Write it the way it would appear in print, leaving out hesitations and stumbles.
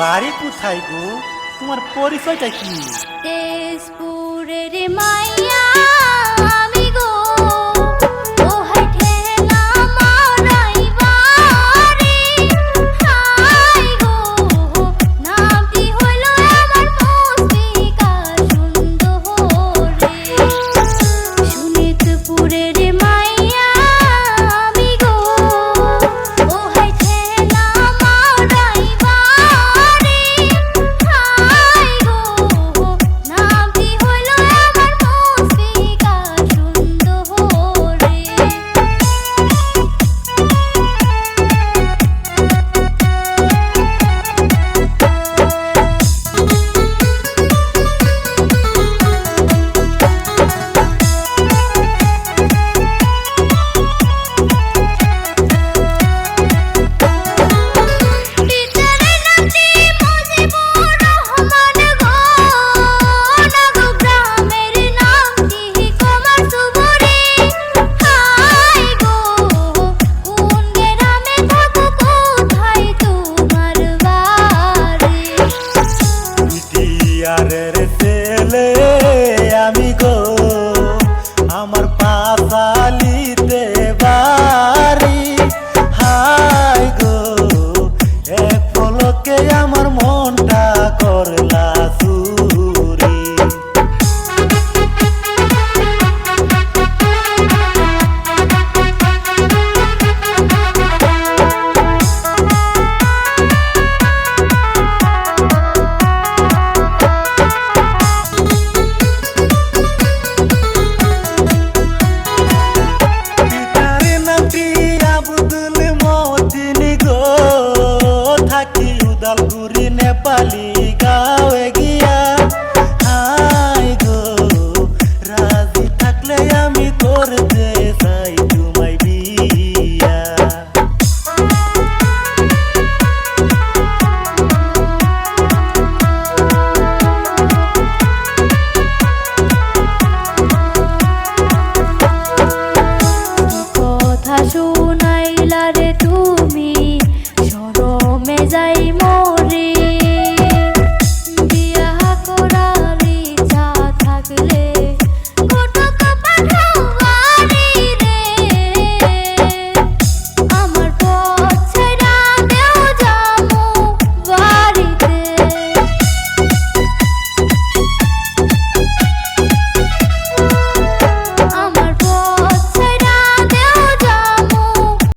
বাড়ি কোথায় গো? তোমার পরিচয়টা কি? তেজপুরের মাইয়া আমি গো, ওহাই ঠেলা মারাই বাড়ি। হাই গো, নামটি হইল আমার মুস্মিকা সুন্দরী। শোনিতপুরের মাইয়া আমি গো, ওহাই ঠেলা মারাই বাড়ি। হাই গো, নামটি হইল আমার মুস্মিকা সুন্দরী। টিচারে নামটি মুজিবুর রহমান গো, নাগো গ্রামের নামটি কুমার সুবুরি। হাই গো, কোন গ্রামে থাকো, কোথায় তোমার বাড়ি? বিটিআরের ছেলে আমি গো, আমার পাশালিতে বাড়ি। হাই গো, এক পলকে আমার মনটা করলা চুরি। পিতার নামটি আব্দুল মতিন গো, থাকি উদালগুড়ি নেপালি গাঁয়ে গিয়া।